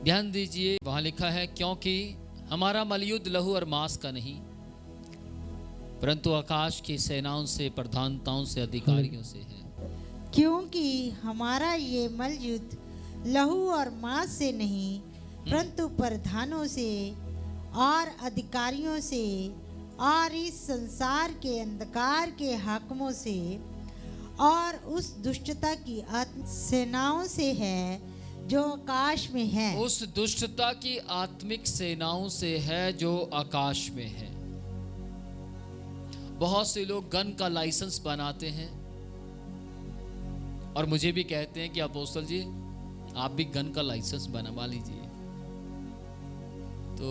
ध्यान दीजिए, वहां लिखा है क्योंकि हमारा मलयुद्ध लहू और मांस का नहीं परंतु आकाश की सेनाओं से, प्रधानताओं से, अधिकारियों से है। क्योंकि हमारा ये मलयुद्ध लहू और मांस से नहीं परंतु प्रधानों से और अधिकारियों से और इस संसार के अंधकार के हाकिमों से और उस दुष्टता की सेनाओं से है जो आकाश में है। उस दुष्टता की आत्मिक सेनाओं से है जो आकाश में है। बहुत से लोग गन का लाइसेंस बनाते हैं और मुझे भी कहते हैं कि अपोस्तल जी आप भी गन का लाइसेंस बनवा लीजिए। तो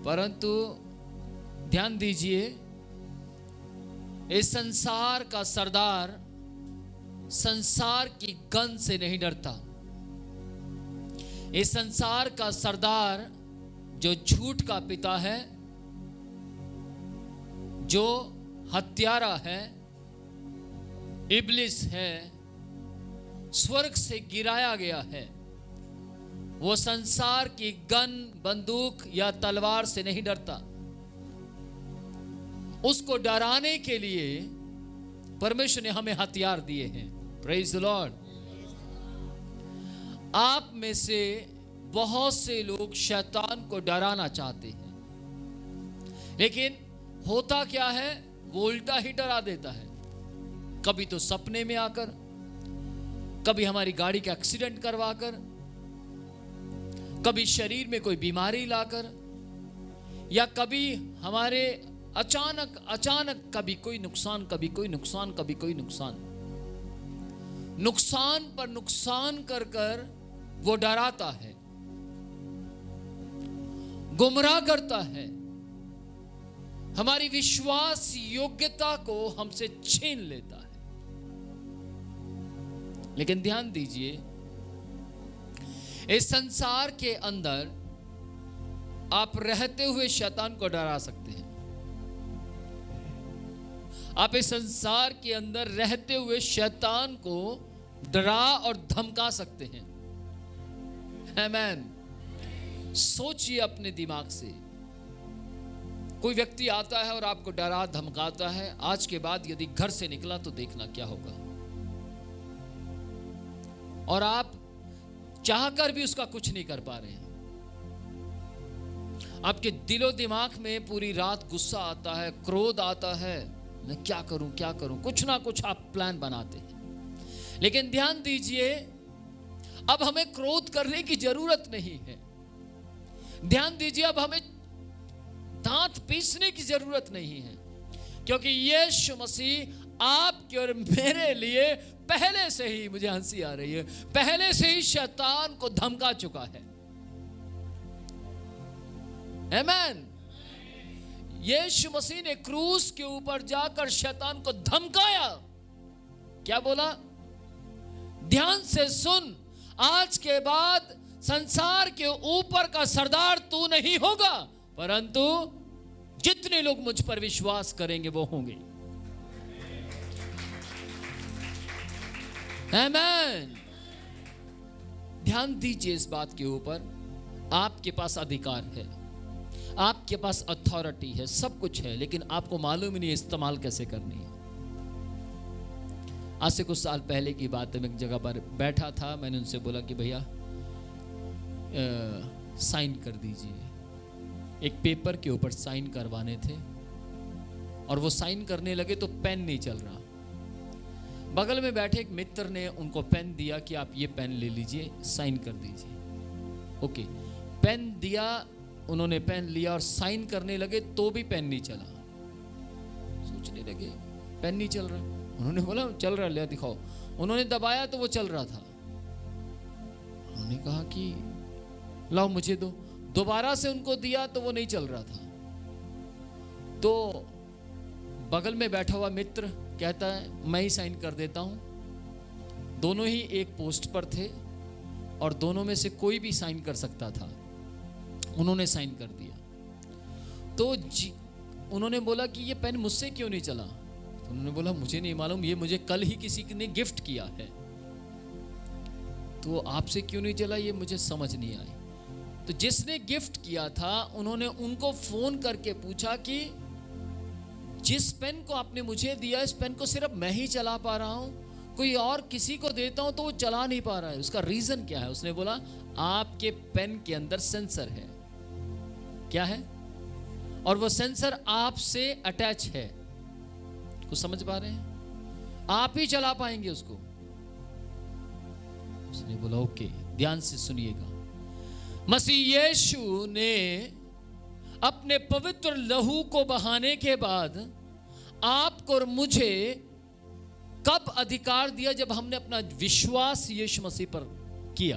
परंतु ध्यान दीजिए, इस संसार का सरदार संसार की गन से नहीं डरता। इस संसार का सरदार जो झूठ का पिता है, जो हत्यारा है, इब्लिस है, स्वर्ग से गिराया गया है, वो संसार की गन, बंदूक या तलवार से नहीं डरता। उसको डराने के लिए परमेश्वर ने हमें हथियार दिए हैं। Praise the Lord. आप में से बहुत से लोग शैतान को डराना चाहते हैं, लेकिन होता क्या है, वो उल्टा ही डरा देता है। कभी तो सपने में आकर, कभी हमारी गाड़ी का एक्सीडेंट करवाकर, कभी शरीर में कोई बीमारी लाकर, या कभी हमारे अचानक कभी कोई नुकसान, कभी कोई नुकसान, कभी कोई नुकसान, नुकसान पर नुकसान कर कर वो डराता है, गुमराह करता है, हमारी विश्वास योग्यता को हमसे छीन लेता है। लेकिन ध्यान दीजिए, इस संसार के अंदर आप रहते हुए शैतान को डरा सकते हैं। आप इस संसार के अंदर रहते हुए शैतान को डरा और धमका सकते हैं। आमीन। सोचिए अपने दिमाग से, कोई व्यक्ति आता है और आपको डरा धमकाता है, आज के बाद यदि घर से निकला तो देखना क्या होगा। और आप चाहकर भी उसका कुछ नहीं कर पा रहे हैं। आपके दिलो दिमाग में पूरी रात गुस्सा आता है, क्रोध आता है, मैं क्या करूं क्या करूं, कुछ ना कुछ आप प्लान बनाते हैं। लेकिन ध्यान दीजिए, अब हमें क्रोध करने की जरूरत नहीं है। ध्यान दीजिए, अब हमें दांत पीसने की जरूरत नहीं है, क्योंकि यीशु मसीह आपके और मेरे लिए पहले से ही, मुझे हंसी आ रही है, पहले से ही शैतान को धमका चुका है। आमीन। यीशु मसीह ने क्रूस के ऊपर जाकर शैतान को धमकाया। क्या बोला? ध्यान से सुन, आज के बाद संसार के ऊपर का सरदार तू नहीं होगा, परंतु जितने लोग मुझ पर विश्वास करेंगे वो होंगे। आमीन। ध्यान दीजिए इस बात के ऊपर, आपके पास अधिकार है, आपके पास अथॉरिटी है, सब कुछ है, लेकिन आपको मालूम ही नहीं इस्तेमाल कैसे करनी है। आज से कुछ साल पहले की बात है, मैं एक जगह पर बैठा था, मैंने उनसे बोला कि भैया साइन कर दीजिए। एक पेपर के ऊपर साइन करवाने थे और वो साइन करने लगे तो पेन नहीं चल रहा। बगल में बैठे एक मित्र ने उनको पेन दिया कि आप ये पेन ले लीजिए, साइन कर दीजिए। ओके, पेन दिया, उन्होंने पेन लिया और साइन करने लगे तो भी पेन नहीं चला। सोचने लगे पेन नहीं चल रहा। उन्होंने बोला चल रहा, ले दिखाओ। उन्होंने दबाया तो वो चल रहा था। उन्होंने कहा कि लाओ मुझे दो। दोबारा से उनको दिया तो वो नहीं चल रहा था। तो बगल में बैठा हुआ मित्र कहता है मैं ही साइन कर देता हूं। दोनों ही एक पोस्ट पर थे और दोनों में से कोई भी साइन कर सकता था। उन्होंने साइन कर दिया। तो उन्होंने बोला कि ये पेन मुझसे क्यों नहीं चला? तो उन्होंने बोला मुझे नहीं मालूम, ये मुझे कल ही किसी ने गिफ्ट किया है। तो आपसे क्यों नहीं चला, ये मुझे समझ नहीं आई। तो जिसने गिफ्ट किया था उन्होंने उनको फोन करके पूछा कि जिस पेन को आपने मुझे दिया, इस पेन को सिर्फ मैं ही चला पा रहा हूं, कोई और किसी को देता हूं तो वो चला नहीं पा रहा है, उसका रीजन क्या है? उसने बोला आपके पेन के अंदर सेंसर है। क्या है? और वो सेंसर आपसे अटैच है। कुछ समझ पा रहे हैं? आप ही चला पाएंगे उसको। उसने बोला ओके, ध्यान से सुनिएगा। मसीह यीशु ने अपने पवित्र लहू को बहाने के बाद आपको और मुझे कब अधिकार दिया? जब हमने अपना विश्वास यीशु मसीह पर किया।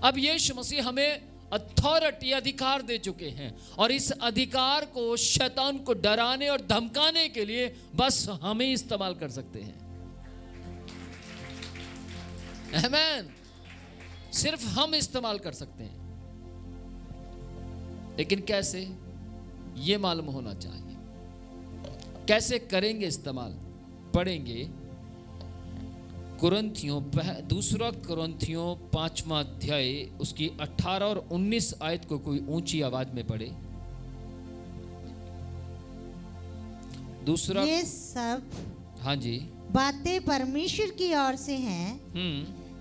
अब यीशु मसीह हमें अथॉरिटी, अधिकार दे चुके हैं, और इस अधिकार को शैतान को डराने और धमकाने के लिए बस हम ही इस्तेमाल कर सकते हैं। आमीन। सिर्फ हम इस्तेमाल कर सकते हैं, लेकिन कैसे, ये मालूम होना चाहिए। कैसे करेंगे इस्तेमाल? पढ़ेंगे दूसरा कुरिन्थियों 5वां अध्याय उसकी 18 और 19 आयत को कोई ऊंची आवाज में पढ़े। दूसरा, ये सब हाँ जी, बातें परमेश्वर की ओर से हैं,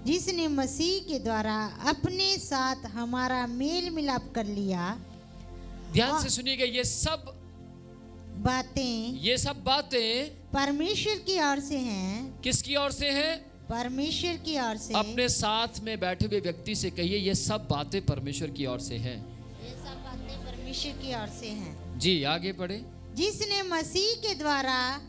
जिसने मसीह के द्वारा अपने साथ हमारा मेल मिलाप कर लिया। ध्यान से सुनिएगा, ये सब बातें परमेश्वर की ओर से हैं। किसकी ओर से हैं? परमेश्वर की ओर से। अपने साथ में बैठे हुए व्यक्ति से कहिए, ये सब बातें परमेश्वर की ओर से हैं। ये सब बातें परमेश्वर की ओर से हैं। जी, आगे पढ़े। जिसने मसीह के द्वारा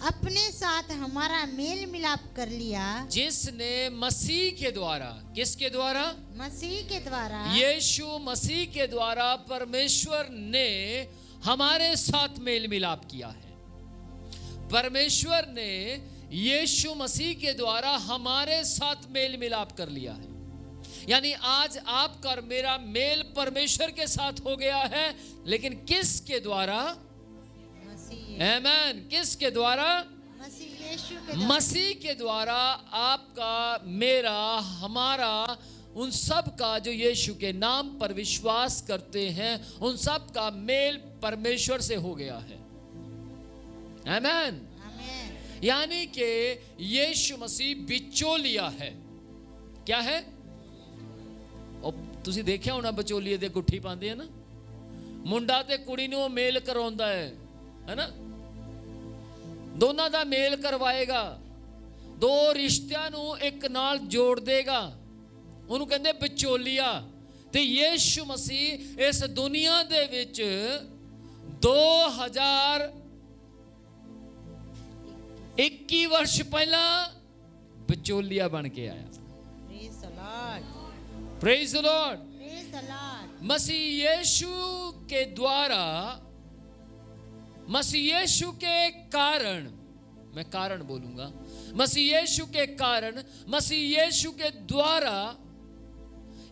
अपने साथ हमारा मेल मिलाप कर लिया। जिसने मसीह के द्वारा, किसके द्वारा? मसीह के द्वारा, यीशु मसीह के द्वारा परमेश्वर ने हमारे साथ मेल मिलाप किया है। परमेश्वर ने यीशु मसीह के द्वारा हमारे साथ मेल मिलाप कर लिया है। यानी आज आपका और मेरा मेल परमेश्वर के साथ हो गया है, लेकिन किसके द्वारा? आमीन। किसके द्वारा? मसीह के द्वारा आपका, मेरा, हमारा, उन सब का जो यीशु के नाम पर विश्वास करते हैं, उन सब का मेल परमेश्वर से हो गया है। आमीन। यानी कि यीशु मसीह बिचौलिया है। क्या है? ਤੁਸੀਂ ਦੇਖਿਆ ਹੋਣਾ ਵਿਚੋਲੀਏ ਦੇ ਗੁੱਠੀ ਪਾਉਂਦੇ ਆ ਨਾ, ਮੁੰਡਾ ਤੇ ਕੁੜੀ ਨੂੰ ਉਹ ਮੇਲ ਕਰਾਉਂਦਾ ਹੈ ਨਾ, ਦੋਨਾਂ ਦਾ ਮੇਲ ਕਰਵਾਏਗਾ, ਦੋ ਰਿਸ਼ਤਿਆਂ ਨੂੰ ਇੱਕ ਨਾਲ ਜੋੜ ਦੇਗਾ, ਉਹਨੂੰ ਕਹਿੰਦੇ ਵਿਚੋਲੀਆ। ਤੇ ਯੀਸ਼ੂ ਮਸੀਹ ਇਸ ਦੁਨੀਆ ਦੇ ਵਿੱਚ 2021 वर्ष पहला विचोलिया बन के आया। Praise the lord. मसीह यीशु के द्वारा, मसीह यीशु के कारण, मैं कारण बोलूंगा, मसीह यीशु के कारण, मसीह यीशु के द्वारा,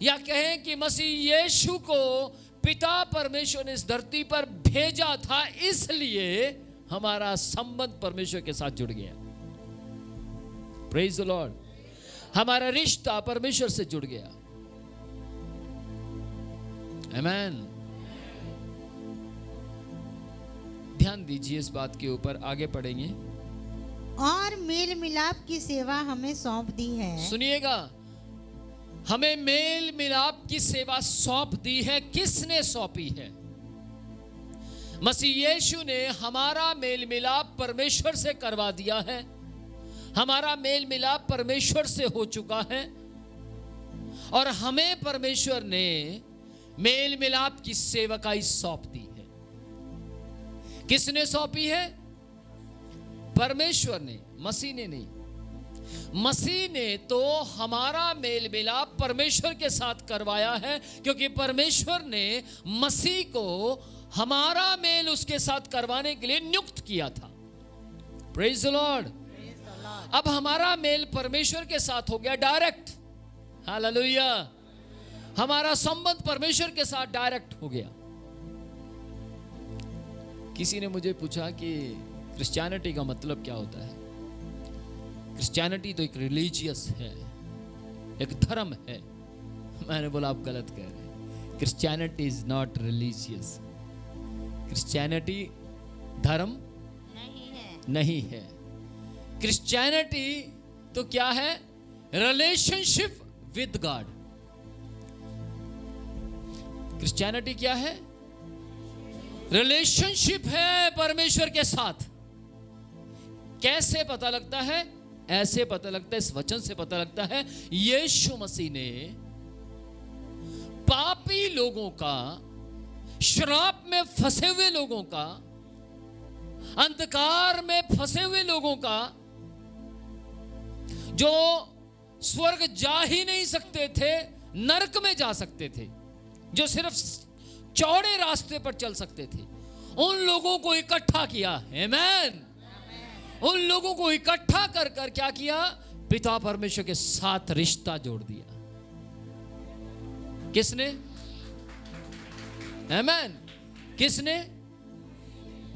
या कहें कि मसीह यीशु को पिता परमेश्वर ने इस धरती पर भेजा था, इसलिए हमारा संबंध परमेश्वर के साथ जुड़ गया। Praise the Lord. हमारा रिश्ता परमेश्वर से जुड़ गया। आमीन। ध्यान दीजिए इस बात के ऊपर, आगे पढ़ेंगे। और मेल मिलाप की सेवा हमें सौंप दी है। सुनिएगा, हमें मेल मिलाप की सेवा सौंप दी है। किसने सौंपी है? मसीह यीशु ने हमारा मेल मिलाप परमेश्वर से करवा दिया है। हमारा मेल मिलाप परमेश्वर से हो चुका है, और हमें परमेश्वर ने मेल मिलाप की सेवकाई सौंप दी है। किसने सौंपी है? परमेश्वर ने, मसीह ने नहीं। मसीह ने तो हमारा मेल मिलाप परमेश्वर के साथ करवाया है, क्योंकि परमेश्वर ने मसीह को हमारा मेल उसके साथ करवाने के लिए नियुक्त किया था। Praise the Lord. अब हमारा मेल परमेश्वर के साथ हो गया डायरेक्ट। हालेलुया। हमारा संबंध परमेश्वर के साथ डायरेक्ट हो गया। किसी ने मुझे पूछा कि क्रिश्चियनिटी का मतलब क्या होता है? क्रिश्चियनिटी तो एक रिलीजियस है, एक धर्म है। मैंने बोला आप गलत कह रहे हैं। Christianity is not religious. Christianity धर्म नहीं है। क्रिश्चियनिटी तो क्या है? Relationship with God. क्रिश्चियनिटी क्या है? रिलेशनशिप है परमेश्वर के साथ। कैसे पता लगता है? ऐसे पता लगता है, इस वचन से पता लगता है। यीशु मसीह ने पापी लोगों का, श्राप में फंसे हुए लोगों का, अंधकार में फंसे हुए लोगों का, जो स्वर्ग जा ही नहीं सकते थे, नरक में जा सकते थे, जो सिर्फ चौड़े रास्ते पर चल सकते थे, उन लोगों को इकट्ठा किया। आमेन। उन लोगों को इकट्ठा कर कर क्या किया? पिता परमेश्वर के साथ रिश्ता जोड़ दिया। किसने? आमेन। किसने?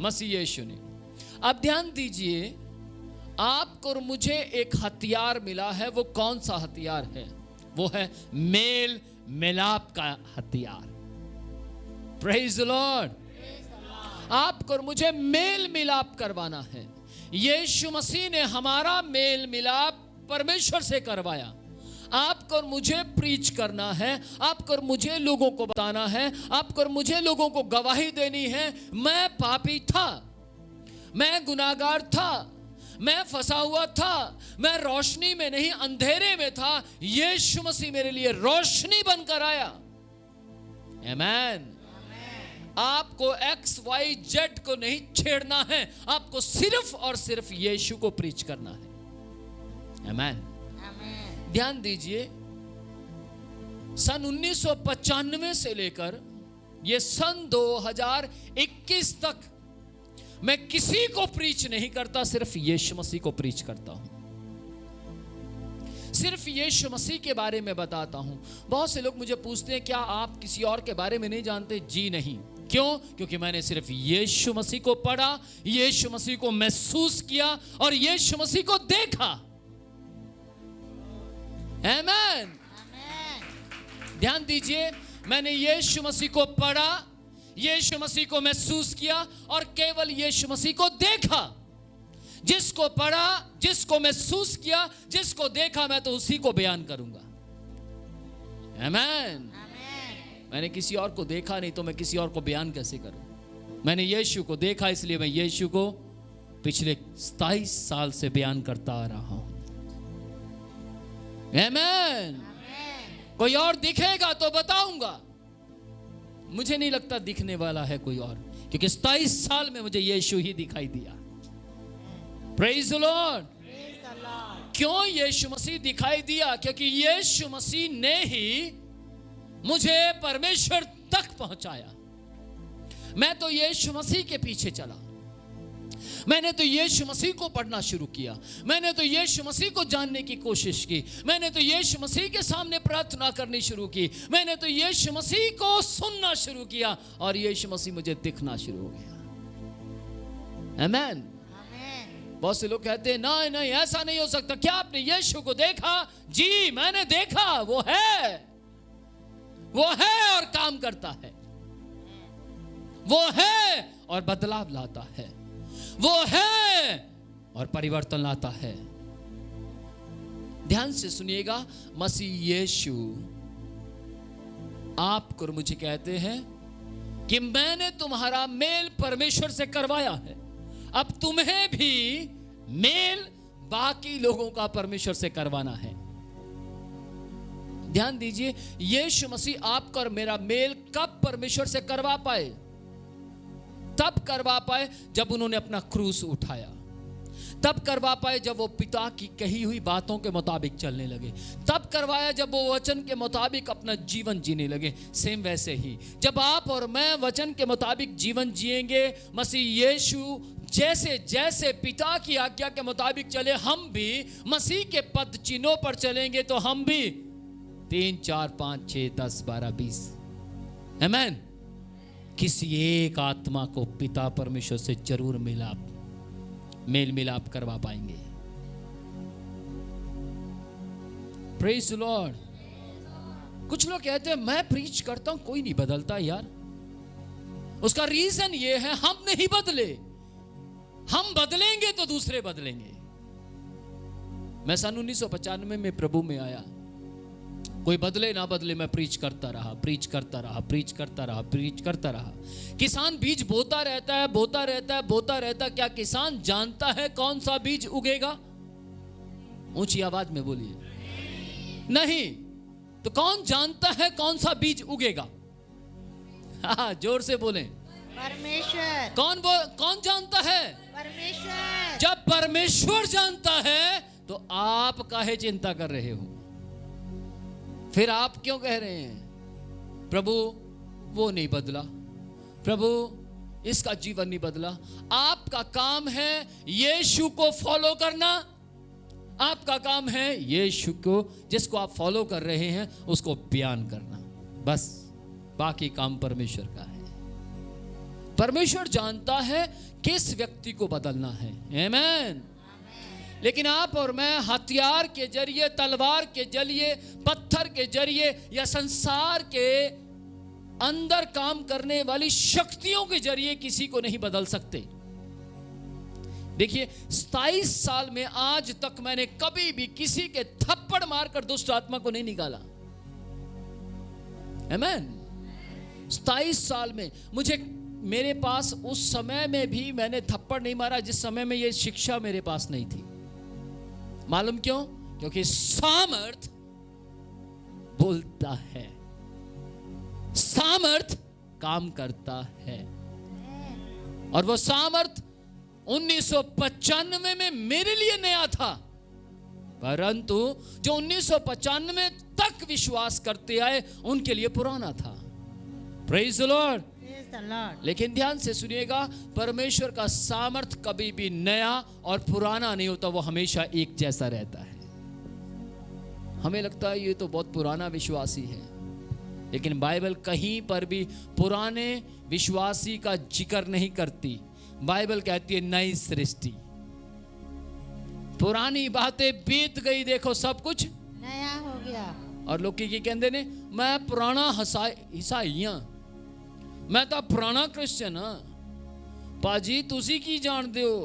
मसीह यीशु ने। अब ध्यान दीजिए, आपको और मुझे एक हथियार मिला है। वो कौन सा हथियार है? वो है मेल मिलाप का हथियार। Praise the Lord. आपको और मुझे मेल मिलाप करवाना है। यीशु मसीह ने हमारा मेल मिलाप परमेश्वर से करवाया। आपको और मुझे प्रीच करना है, आपको और मुझे लोगों को बताना है, आपको और मुझे लोगों को गवाही देनी है। मैं पापी था, मैं गुनाहगार था, मैं फंसा हुआ था, मैं रोशनी में नहीं अंधेरे में था। यीशु मसीह मेरे लिए रोशनी बनकर आया। आमेन। आपको XYZ को नहीं छेड़ना है, आपको सिर्फ और सिर्फ यीशु को प्रीच करना है। आमेन। ध्यान दीजिए, सन 1995 से लेकर ये सन 2021 तक मैं किसी को प्रीच नहीं करता, सिर्फ यीशु मसीह को प्रीच करता हूं। सिर्फ यीशु मसीह के बारे में बताता हूं। बहुत से लोग मुझे पूछते हैं, क्या आप किसी और के बारे में नहीं जानते? जी नहीं। क्यों? क्योंकि मैंने सिर्फ यीशु मसीह को पढ़ा, यीशु मसीह को महसूस किया और यीशु मसीह को देखा। आमेन। ध्यान दीजिए, मैंने यीशु मसीह को पढ़ा, यीशु मसीह को महसूस किया और केवल यीशु मसीह को देखा। जिसको पढ़ा, जिसको महसूस किया, जिसको देखा, मैं तो उसी को बयान करूंगा। आमेन। मैंने किसी और को देखा नहीं तो मैं किसी और को बयान कैसे करूं? मैंने यीशु को देखा, इसलिए मैं यीशु को पिछले 27 साल से बयान करता आ रहा हूं। आमेन। कोई और दिखेगा तो बताऊंगा। मुझे नहीं लगता दिखने वाला है कोई और, क्योंकि 27 साल में मुझे यीशु ही दिखाई दिया। Praise the Lord. क्यों यीशु मसीह दिखाई दिया? क्योंकि यीशु मसीह ने ही मुझे परमेश्वर तक पहुंचाया। मैं तो यीशु मसीह के पीछे चला, मैंने तो यीशु मसीह को पढ़ना शुरू किया, मैंने तो यीशु मसीह को जानने की कोशिश की, मैंने तो यीशु मसीह के सामने प्रार्थना करनी शुरू की, मैंने तो यीशु मसीह को सुनना शुरू किया और यीशु मसीह मुझे दिखना शुरू हो गया। आमेन। बहुत से लोग कहते हैं नहीं नहीं ऐसा नहीं हो सकता। क्या आपने यीशु को देखा? जी मैंने देखा। वो है और काम करता है, वो है और बदलाव लाता है, वो है और परिवर्तन लाता है। ध्यान से सुनिएगा, मसीह यीशु आपको और मुझे कहते हैं कि मैंने तुम्हारा मेल परमेश्वर से करवाया है, अब तुम्हें भी मेल बाकी लोगों का परमेश्वर से करवाना है। ध्यान दीजिए, यीशु मसीह आपका और मेरा मेल कब परमेश्वर से करवा पाए? तब करवा पाए जब उन्होंने अपना क्रूस उठाया, तब करवा पाए जब वो पिता की कही हुई बातों के मुताबिक चलने लगे, तब करवाया जब वो वचन के मुताबिक अपना जीवन जीने लगे। सेम वैसे ही जब आप और मैं वचन के मुताबिक जीवन जिएंगे, मसीह यीशु जैसे जैसे पिता की आज्ञा के मुताबिक चले, हम भी मसीह के पद चिन्हों पर चलेंगे तो हम भी 3, 4, 5, 6, 10, 12, 20 आमेन किसी एक आत्मा को पिता परमेश्वर से जरूर मेल मिलाप करवा पाएंगे। Praise the Lord. कुछ लोग कहते हैं मैं प्रीच करता हूं कोई नहीं बदलता यार। उसका रीजन ये है हम नहीं बदले। हम बदलेंगे तो दूसरे बदलेंगे। मैं सन 1995 में प्रभु में आया। कोई बदले ना बदले मैं प्रीच करता रहा, प्रीच करता रहा, प्रीच करता रहा, प्रीच करता रहा। किसान बीज बोता रहता है, बोता रहता है, बोता रहता है। क्या किसान जानता है कौन सा बीज उगेगा? ऊंची आवाज में बोलिए। नहीं। तो कौन जानता है कौन सा बीज उगेगा? हाँ, जोर से बोलें। परमेश्वर। कौन जानता है? परमेश्वर। जब परमेश्वर जानता है तो आप काहे चिंता कर रहे हो? फिर आप क्यों कह रहे हैं प्रभु वो नहीं बदला, प्रभु इसका जीवन नहीं बदला? आपका काम है यीशु को फॉलो करना। आपका काम है यीशु को, जिसको आप फॉलो कर रहे हैं, उसको बयान करना। बस बाकी काम परमेश्वर का है। परमेश्वर जानता है किस व्यक्ति को बदलना है। आमीन। लेकिन आप और मैं हथियार के जरिए, तलवार के जरिए, पत्थर के जरिए या संसार के अंदर काम करने वाली शक्तियों के जरिए किसी को नहीं बदल सकते। देखिए 27 साल में आज तक मैंने कभी भी किसी के थप्पड़ मारकर दुष्ट आत्मा को नहीं निकाला। आमीन। 27 साल में मुझे, मेरे पास उस समय में भी मैंने थप्पड़ नहीं मारा जिस समय में ये शिक्षा मेरे पास नहीं थी। मालूम क्यों? क्योंकि सामर्थ बोलता है, सामर्थ काम करता है। और वो सामर्थ 1995 में मेरे लिए नया था, परंतु जो 1995 तक विश्वास करते आए उनके लिए पुराना था। Praise the Lord. लेकिन ध्यान से सुनिएगा, परमेश्वर का सामर्थ कभी भी नया और पुराना नहीं होता, वो हमेशा एक जैसा रहता है। हमें लगता है ये तो बहुत पुराना विश्वासी है, लेकिन बाइबल कहीं पर भी पुराने विश्वासी का जिक्र नहीं करती। बाइबल कहती है नई सृष्टि। पुरानी बातें बीत गई, देखो सब कुछ नया हो गया। और लोग की कहते ने मैं पुराना ईसाई हां, मैं तो पुराना क्रिश्चियन हाँ। पाजी तुसी की जानते हो?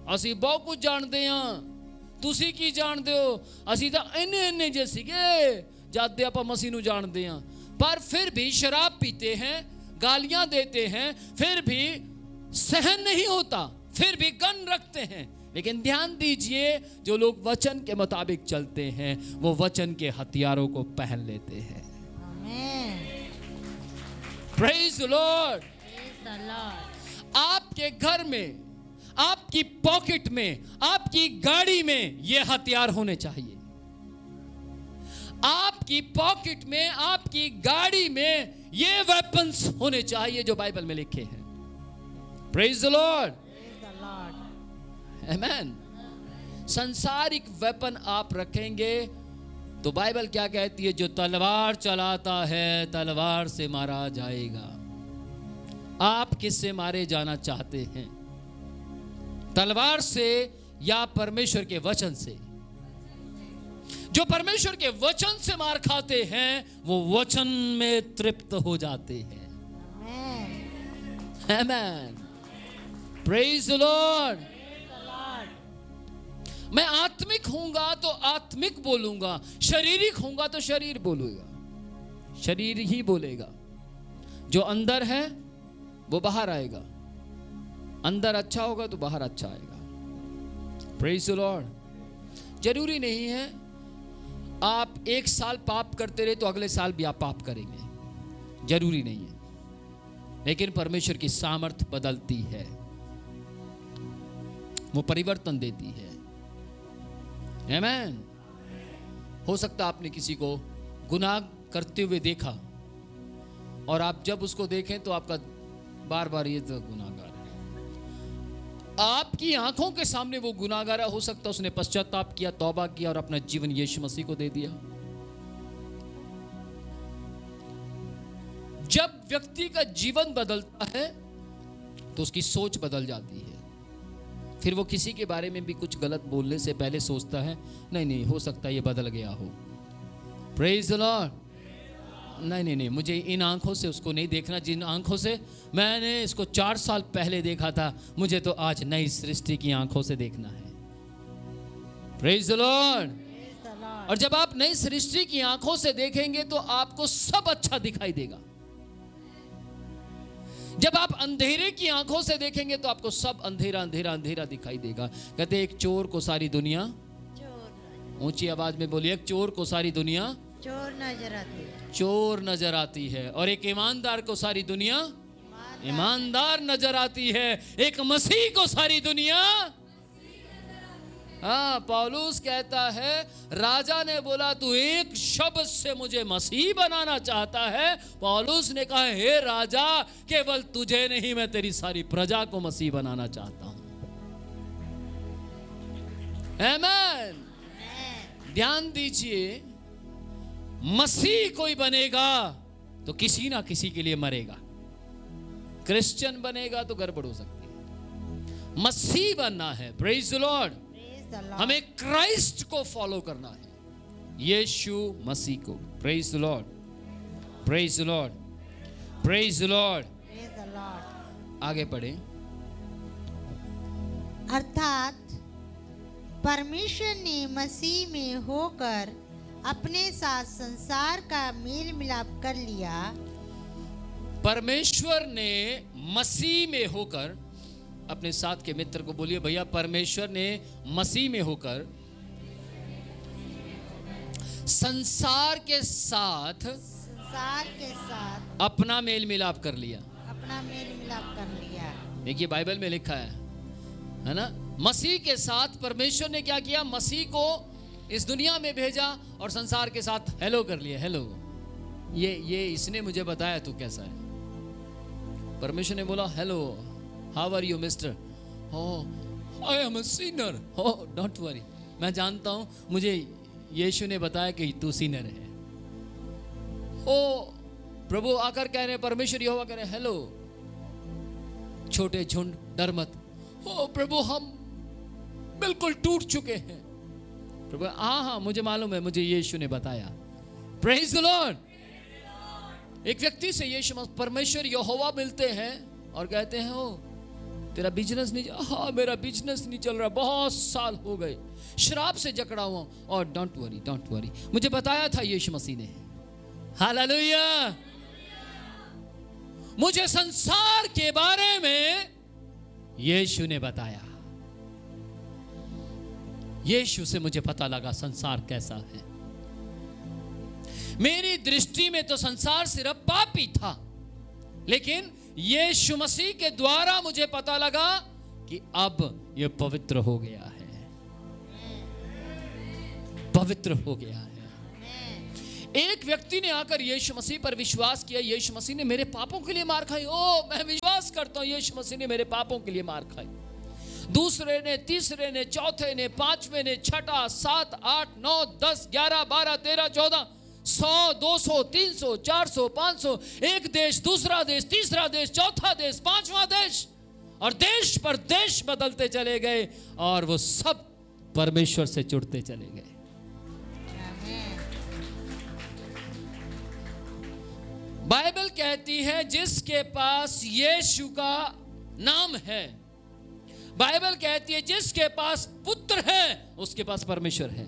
असी बहुत कुछ जानते हैं। तुसी की जानते हो? असी तो इन्ने जे सीगे जद आप मसीह नूं जानते हैं। पर फिर भी शराब पीते हैं, गालियां देते हैं, फिर भी सहन नहीं होता, फिर भी गन रखते हैं। लेकिन ध्यान दीजिए, जो लोग वचन के मुताबिक चलते हैं वो वचन के हथियारों को पहन लेते हैं। आमीन। Praise the Lord। Praise the Lord। आपके घर में, आपकी पॉकेट में, आपकी गाड़ी में ये हथियार होने चाहिए। आपकी पॉकेट में, आपकी गाड़ी में ये वेपन्स होने चाहिए जो बाइबल में लिखे हैं। Praise the Lord। Praise the Lord। Amen। संसारिक वेपन आप रखेंगे तो बाइबल क्या कहती है? जो तलवार चलाता है तलवार से मारा जाएगा। आप किससे मारे जाना चाहते हैं? तलवार से या परमेश्वर के वचन से? जो परमेश्वर के वचन से मार खाते हैं वो वचन में तृप्त हो जाते हैं। आमीन। Praise the Lord. मैं आत्मिक हूंगा तो आत्मिक बोलूंगा, शारीरिक हूंगा तो शरीर बोलूंगा, शरीर ही बोलेगा। जो अंदर है वो बाहर आएगा, अंदर अच्छा होगा तो बाहर अच्छा आएगा। Praise the Lord. जरूरी नहीं है आप 1 साल पाप करते रहे तो अगले साल भी आप पाप करेंगे, जरूरी नहीं है। लेकिन परमेश्वर की सामर्थ बदलती है, वो परिवर्तन देती है। आमीन। हो सकता है आपने किसी को गुनाह करते हुए देखा और आप जब उसको देखें तो आपका बार बार ये तो गुनाहगार है। आपकी आंखों के सामने वो गुनाहगार है। हो सकता है उसने पश्चाताप किया, तौबा किया और अपना जीवन यीशु मसीह को दे दिया। जब व्यक्ति का जीवन बदलता है तो उसकी सोच बदल जाती है। फिर वो किसी के बारे में भी कुछ गलत बोलने से पहले सोचता है नहीं हो सकता ये बदल गया हो। Praise the Lord. नहीं, मुझे इन आंखों से उसको नहीं देखना जिन आंखों से मैंने इसको 4 साल पहले देखा था। मुझे तो आज नई सृष्टि की आंखों से देखना है। Praise the Lord. और जब आप नई सृष्टि की आंखों से देखेंगे तो आपको सब अच्छा दिखाई देगा। जब आप अंधेरे की आंखों से देखेंगे तो आपको सब अंधेरा अंधेरा अंधेरा दिखाई देगा। कहते एक चोर को सारी दुनिया, ऊंची आवाज में बोलिए, एक चोर को सारी दुनिया चोर नजर आती है और एक ईमानदार को सारी दुनिया ईमानदार नजर आती है। एक मसीह को सारी दुनिया, हाँ, पौलुस कहता है राजा ने बोला तू एक शब्द से मुझे मसीह बनाना चाहता है। पौलुस ने कहा हे राजा, केवल तुझे नहीं मैं तेरी सारी प्रजा को मसीह बनाना चाहता हूं। आमीन। ध्यान दीजिए, मसीह कोई बनेगा तो किसी ना किसी के लिए मरेगा। क्रिश्चियन बनेगा तो गड़बड़ हो सकती है। मसीह बनना है। Praise the Lord. हमें क्राइस्ट को फॉलो करना है, यीशु मसीह को। Praise the Lord, praise the Lord, praise the Lord. आगे पढ़े। अर्थात परमेश्वर ने मसीह में होकर अपने साथ संसार का मेल मिलाप कर लिया। परमेश्वर ने मसीह में होकर, अपने साथ के मित्र को बोलिए भैया, परमेश्वर ने मसीह में होकर संसार के साथ अपना मेल मिलाप कर लिया। देखिए बाइबल में लिखा है ना, मसीह के साथ परमेश्वर ने क्या किया, मसीह को इस दुनिया में भेजा और संसार के साथ हेलो कर लिया। हेलो, ये इसने मुझे बताया तू कैसा है। परमेश्वर ने बोला hello, how are you mister? Oh I am a sinner. Oh don't worry, मैं जानता हूं, मुझे यीशु ने बताया कि तू सिनर है। ओ प्रभु आकर कह रहे, परमेश्वर यहोवा कह रहे हेलो छोटे झुंड डर मत। ओ प्रभु हम बिल्कुल टूट चुके हैं। प्रभु हाँ मुझे मालूम है, मुझे यीशु ने बताया। Praise the Lord. एक व्यक्ति से यीशु परमेश्वर यहोवा मिलते हैं और कहते हैं ओ तेरा बिजनेस नहीं, हाँ मेरा बिजनेस नहीं चल रहा, बहुत साल हो गए, शराब से जकड़ा हुआ। और डोंट वरी, मुझे बताया था यीशु मसीह ने। हालेलुया। मुझे संसार के बारे में यीशु ने बताया। यीशु से मुझे पता लगा संसार कैसा है। मेरी दृष्टि में तो संसार सिर्फ पापी था, लेकिन यीशु मसीह के द्वारा मुझे पता लगा कि अब यह पवित्र हो गया है, पवित्र हो गया है। एक व्यक्ति ने आकर यीशु मसीह पर विश्वास किया। यीशु मसीह ने मेरे पापों के लिए मार खाई। ओ मैं विश्वास करता हूं यीशु मसीह ने मेरे पापों के लिए मार खाई। दूसरे ने, तीसरे ने, चौथे ने, पांचवें ने, छठा, 7, 8, 9, 10, 11, 12, 13, 14, 100, 200, 300, 400, 500, एक देश, दूसरा देश, तीसरा देश, चौथा देश, पांचवा देश, और देश पर देश बदलते चले गए और वो सब परमेश्वर से जुड़ते चले गए। बाइबल कहती है जिसके पास यीशु का नाम है, बाइबल कहती है जिसके पास पुत्र है उसके पास परमेश्वर है।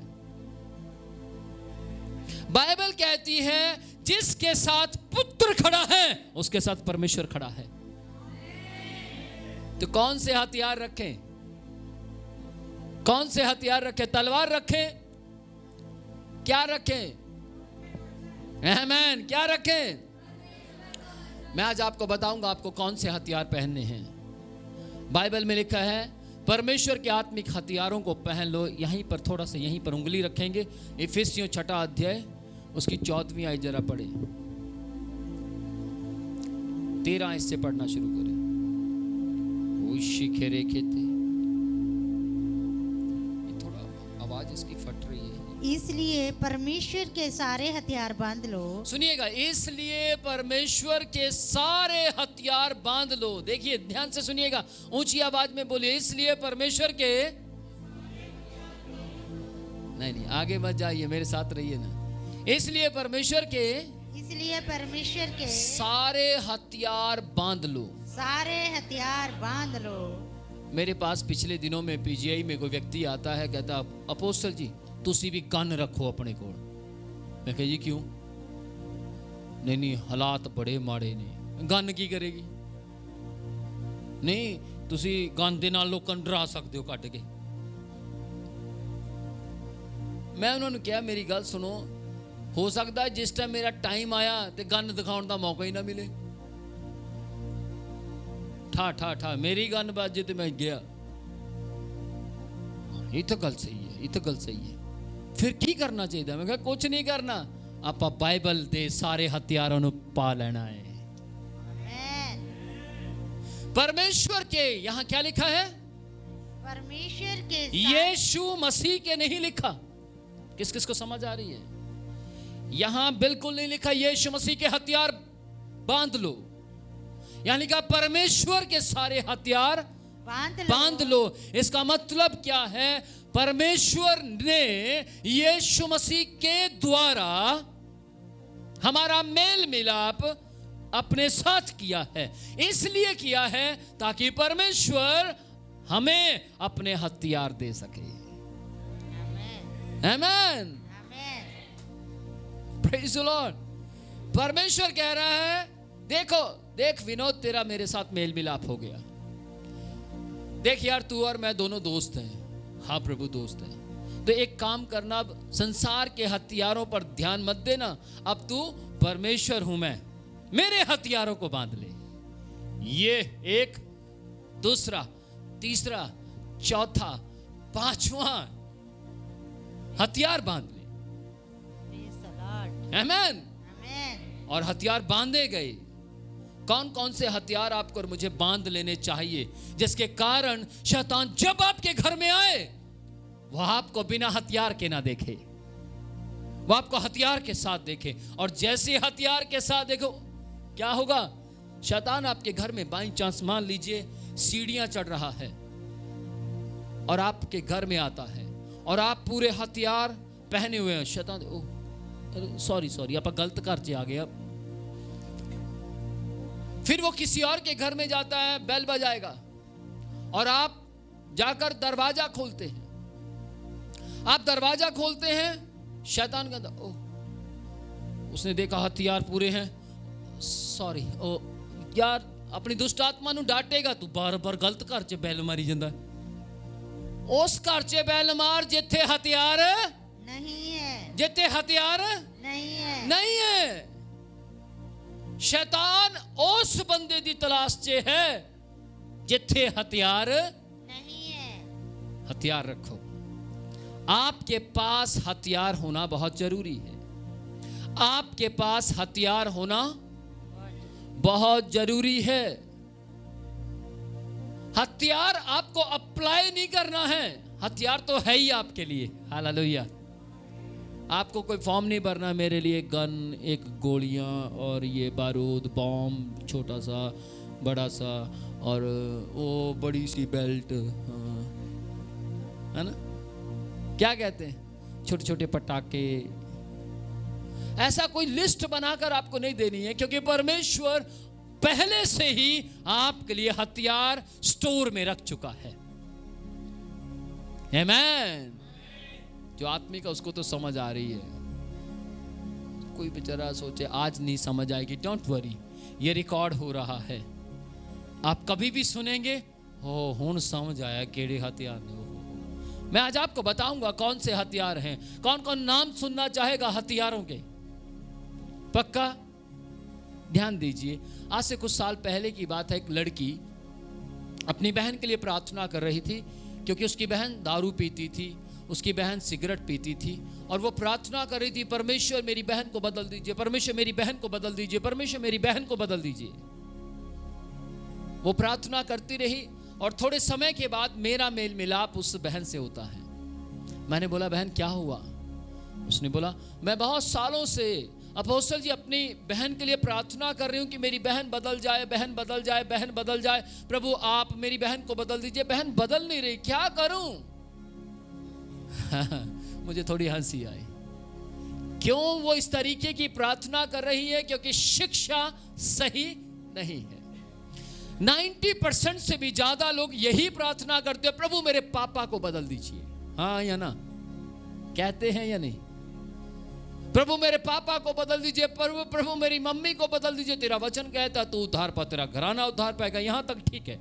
बाइबल कहती है जिसके साथ पुत्र खड़ा है उसके साथ परमेश्वर खड़ा है। तो कौन से हथियार रखें? कौन से हथियार रखें? तलवार रखें? क्या रखें? आमीन। क्या रखें? मैं आज आपको बताऊंगा आपको कौन से हथियार पहनने हैं। बाइबल में लिखा है परमेश्वर के आत्मिक हथियारों को पहन लो। यहीं पर थोड़ा सा यहीं पर उंगली रखेंगे। इफिसियों 6 अध्याय उसकी 14वीं आयत जरा पढ़े। 13 इससे पढ़ना शुरू करें। शिखेरे खेते, थोड़ा आवाज इसकी फट रही है। इसलिए परमेश्वर के सारे हथियार बांध लो। सुनिएगा, इसलिए परमेश्वर के सारे हथियार बांध लो। देखिए ध्यान से सुनिएगा, ऊंची आवाज में बोलिए, इसलिए परमेश्वर के, नहीं आगे मत जाइए, मेरे साथ रहिए ना। इसलिए परमेश्वर के सारे हथियार बांध लो। सारे हथियार बांध लो। मेरे पास पिछले दिनों में पीजीआई में कोई व्यक्ति आता है, कहता अपोस्टल जी तुसी भी गन रखो अपने कोल। मैं कह जी क्यों? नहीं हालात बड़े माड़े ने, गन की करेगी? नहीं तुसी गन दे नाल लोकां नूं डरा सकदे हो कट के। मैं उन्होंने कहा मेरी गल सुनो, हो सकता है जिस टाइम मेरा टाइम आया तो गन दिखाने का मौका ही ना मिले। ठा ठा ठा मेरी गन बाजे तो मैं गया। ये तो गल सही है, ये तो गल सही है। फिर की करना चाहिए? मैं कहा कुछ नहीं करना, आप बाइबल दे सारे हथियारों को पा लेना है। परमेश्वर के यहाँ क्या लिखा है? परमेश्वर के यीशु मसीह के नहीं लिखा। किस किस को समझ आ रही है? यहां बिल्कुल नहीं लिखा यीशु मसीह के हथियार बांध लो, यहां लिखा परमेश्वर के सारे हथियार बांध लो। इसका मतलब क्या है? परमेश्वर ने यीशु मसीह के द्वारा हमारा मेल मिलाप अपने साथ किया है। इसलिए किया है ताकि परमेश्वर हमें अपने हथियार दे सके। आमेन। Praise the lord. परमेश्वर कह रहा है देखो देख विनोद, तेरा मेरे साथ मेल मिलाप हो गया। देख यार तू और मैं दोनों दोस्त हैं। हाँ प्रभु दोस्त हैं। तो एक काम करना, अब संसार के हथियारों पर ध्यान मत देना। अब तू परमेश्वर हूं मैं, मेरे हथियारों को बांध ले। ये एक, दूसरा, तीसरा, चौथा, पांचवा हथियार बांध ले। आमेन। और हथियार बांधे गए। कौन कौन से हथियार आपको और मुझे बांध लेने चाहिए जिसके कारण शैतान जब आपके घर में आए वह आपको बिना हथियार के ना देखे, वो आपको हथियार के साथ देखे। और जैसे हथियार के साथ देखो क्या होगा? शैतान आपके घर में बाई चांस मान लीजिए सीढ़ियां चढ़ रहा है और आपके घर में आता है और आप पूरे हथियार पहने हुए हैं। शैतान सॉरी आप गलत घर से आ गया। फिर वो किसी और के घर में जाता है, बेल बजाएगा और आप जाकर दरवाजा खोलते हैं। आप दरवाजा खोलते हैं, शैतान कहता ओह उसने देखा हथियार पूरे हैं, सॉरी ओ यार अपनी दुष्ट आत्मा नु डांटेगा, तू बार बार गलत घर च बैल मारी जांदा। उस घर च बैल मार जिथे हथियार नहीं है, जिथे हथियार नहीं है। शैतान उस बंदे दी तलाश च है जिथे हथियार नहीं है। हथियार रखो। आपके पास हथियार होना बहुत जरूरी है। आपके पास हथियार होना बहुत जरूरी है। हथियार आपको अप्लाई नहीं करना है, हथियार तो है ही आपके लिए। हालेलुया। आपको कोई फॉर्म नहीं भरना, मेरे लिए गन, एक गोलियां और ये बारूद, बॉम्ब, छोटा सा, बड़ा सा और वो बड़ी सी बेल्ट, है ना, क्या कहते हैं, छोटे छोटे पटाखे। ऐसा कोई लिस्ट बनाकर आपको नहीं देनी है, क्योंकि परमेश्वर पहले से ही आपके लिए हथियार स्टोर में रख चुका है। आमेन। जो आत्मिक है उसको तो समझ आ रही है। कोई बेचारा सोचे आज नहीं समझ आएगी, डोंट वरी, ये रिकॉर्ड हो रहा है, आप कभी भी सुनेंगे हो हुन समझ आया केड़े हथियार ने। मैं आज आपको बताऊंगा कौन से हथियार हैं। कौन कौन नाम सुनना चाहेगा हथियारों के? पक्का ध्यान दीजिए। आज से कुछ साल पहले की बात है, एक लड़की अपनी बहन के लिए प्रार्थना कर रही थी, क्योंकि उसकी बहन दारू पीती थी, उसकी बहन सिगरेट पीती थी, और वो प्रार्थना कर रही थी, परमेश्वर मेरी बहन को बदल दीजिए, परमेश्वर मेरी बहन को बदल दीजिए, परमेश्वर मेरी बहन को बदल दीजिए। वो प्रार्थना करती रही और थोड़े समय के बाद मेरा मेल मिलाप उस बहन से होता है। मैंने बोला बहन क्या हुआ? उसने बोला मैं बहुत सालों से अपोस्टल जी अपनी बहन के लिए प्रार्थना कर रही हूँ कि मेरी बहन बदल जाए, बहन बदल जाए, बहन बदल जाए। प्रभु आप मेरी बहन को बदल दीजिए, बहन बदल नहीं रही, क्या करूं? मुझे थोड़ी हंसी आई। क्यों वो इस तरीके की प्रार्थना कर रही है? क्योंकि शिक्षा सही नहीं है। 90% से भी ज्यादा लोग यही प्रार्थना करते हैं, प्रभु मेरे पापा को बदल दीजिए। हाँ या ना? कहते हैं या नहीं? प्रभु मेरे पापा को बदल दीजिए, प्रभु मेरी मम्मी को बदल दीजिए। तेरा वचन कहता तू उद्धार पा, तेरा घराना उद्धार पाएगा। यहां तक ठीक है,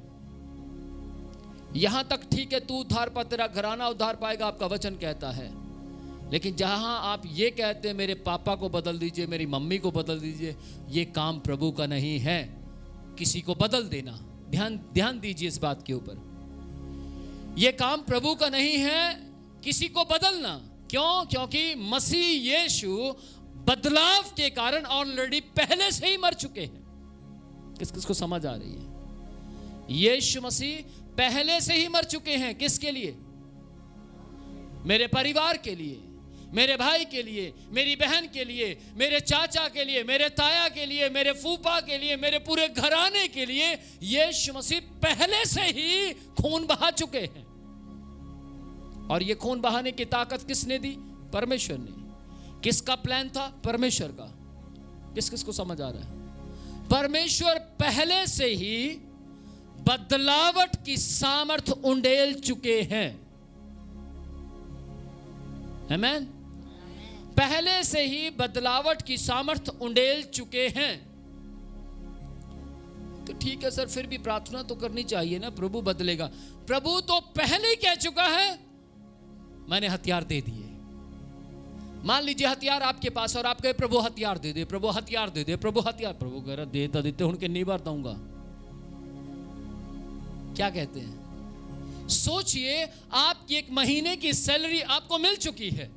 यहां तक ठीक है, तू उद्धार पा, तेरा घराना उद्धार पाएगा, आपका वचन कहता है। लेकिन जहां आप ये कहते हैं मेरे पापा को बदल दीजिए, मेरी मम्मी को बदल दीजिए, ये काम प्रभु का नहीं है। किसी को बदल देना, ध्यान दीजिए इस बात के ऊपर, ये काम प्रभु का नहीं है किसी को बदलना। क्यों? क्योंकि मसीह यीशु बदलाव के कारण ऑलरेडी पहले से ही मर चुके हैं। किस किस को समझ आ रही है? यीशु मसीह पहले से ही मर चुके हैं। किसके लिए? मेरे परिवार के लिए, मेरे भाई के लिए, मेरी बहन के लिए, मेरे चाचा के लिए, मेरे ताया के लिए, मेरे फूफा के लिए, मेरे पूरे घराने के लिए यीशु मसीह पहले से ही खून बहा चुके हैं। और ये खून बहाने की ताकत किसने दी? परमेश्वर ने। किसका प्लान था? परमेश्वर का। किस किस को समझ आ रहा है? परमेश्वर पहले से ही बदलावट की सामर्थ उंडेल चुके हैं। आमीन। पहले से ही बदलावट की सामर्थ उंडेल चुके हैं। तो ठीक है सर, फिर भी प्रार्थना तो करनी चाहिए ना, प्रभु बदलेगा। प्रभु तो पहले ही कह चुका है मैंने हथियार दे दिए। मान लीजिए हथियार आपके पास और आप कहे प्रभु हथियार दे दे, प्रभु हथियार दे दे, प्रभु हथियार। प्रभु कह रहा दे तो देते हूं कि नहीं बार दूंगा। क्या कहते हैं? सोचिए आपकी एक महीने की सैलरी आपको मिल चुकी है।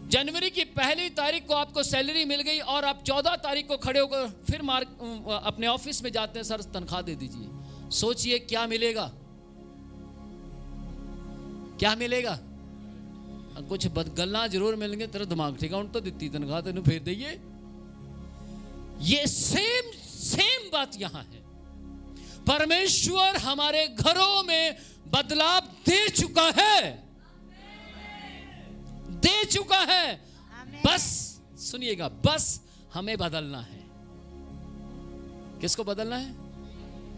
जनवरी की पहली तारीख को आपको सैलरी मिल गई और आप 14 तारीख को खड़े होकर फिर अपने ऑफिस में जाते हैं, सर तनख्वाह दे दीजिए। सोचिए क्या मिलेगा? क्या मिलेगा? कुछ बदगल्ला जरूर मिलेंगे, तेरा दिमाग ठिकाउंट तो दिती तनख्वाह तेन फेर दइए। ये सेम बात यहां है। परमेश्वर हमारे घरों में बदलाव दे चुका है, दे चुका है। बस सुनिएगा, बस हमें बदलना है। किसको बदलना है?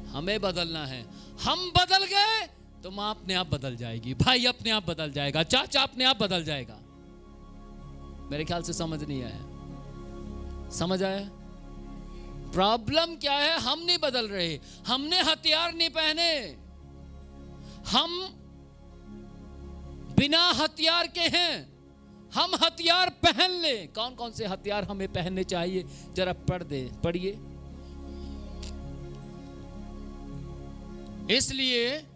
हमें बदलना है। हम बदल गए तो मां अपने आप बदल जाएगी, भाई अपने आप बदल जाएगा, चाचा अपने आप बदल जाएगा। मेरे ख्याल से समझ नहीं आया। समझ आया? प्रॉब्लम क्या है? हम नहीं बदल रहे, हमने हथियार नहीं पहने। हम बिना हथियार के हैं, हम हथियार पहन ले। कौन कौन से हथियार हमें पहनने चाहिए? जरा पढ़िए। इसलिए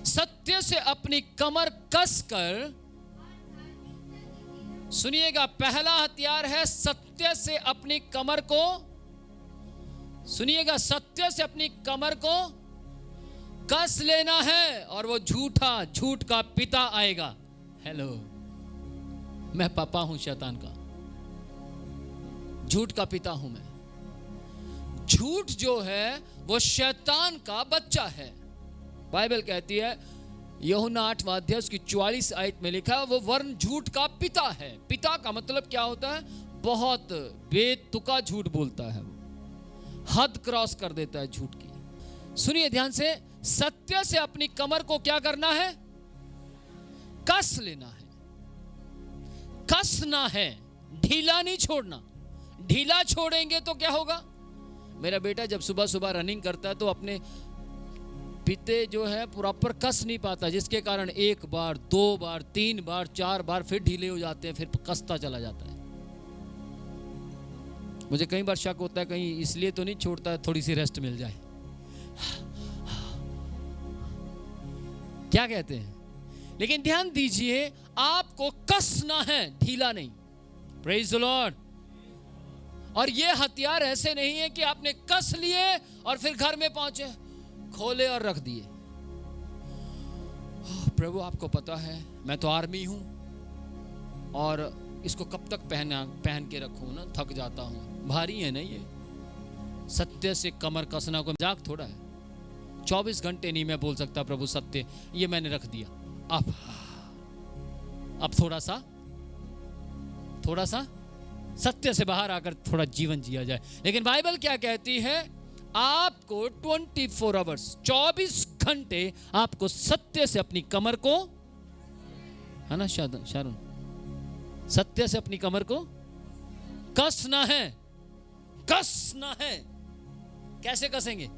सत्य से अपनी कमर कसकर, सुनिएगा, पहला हथियार है सत्य से अपनी कमर को, सुनिएगा, सत्य से अपनी कमर को कस लेना है। और वो झूठ का पिता आएगा। हेलो, मैं पापा हूं शैतान का, झूठ का पिता हूं मैं। झूठ जो है वो शैतान का बच्चा है। बाइबल कहती है, यूहन्ना 8वां अध्याय उसकी 44 आयत में लिखा है, वो वर्ण झूठ का पिता है। पिता का मतलब क्या होता है? बहुत बेतुका झूठ बोलता है, वो हद क्रॉस कर देता है झूठ की। सुनिए ध्यान से, सत्य से अपनी कमर को क्या करना है? कस लेना है, कसना है, ढीला नहीं छोड़ना। ढीला छोड़ेंगे तो क्या होगा? मेरा बेटा जब सुबह सुबह रनिंग करता है तो अपने फीते जो है प्रॉपर कस नहीं पाता, जिसके कारण 1 बार 2 बार 3 बार 4 बार फिर ढीले हो जाते हैं, फिर कसता चला जाता है। मुझे कई बार शक होता है कहीं इसलिए तो नहीं छोड़ता है थोड़ी सी रेस्ट मिल जाए। क्या कहते हैं? लेकिन ध्यान दीजिए, आपको कसना है, ढीला नहीं। Praise the Lord. और ये हथियार ऐसे नहीं है कि आपने कस लिए और फिर घर में पहुंचे, खोले और रख दिए। प्रभु आपको पता है मैं तो आर्मी हूं और इसको कब तक पहन के रखूं ना, थक जाता हूं। भारी है ना ये। सत्य से कमर कसना को मजाक थोड़ा है। 24 घंटे नहीं मैं बोल सकता प्रभु सत्य, ये मैंने रख दिया। अब अब थोड़ा सा सत्य से बाहर आकर थोड़ा जीवन जिया जाए। लेकिन बाइबल क्या कहती है? आपको 24 आवर्स 24 घंटे आपको सत्य से अपनी कमर को, है ना शारून, सत्य से अपनी कमर को कसना है। कैसे कसेंगे?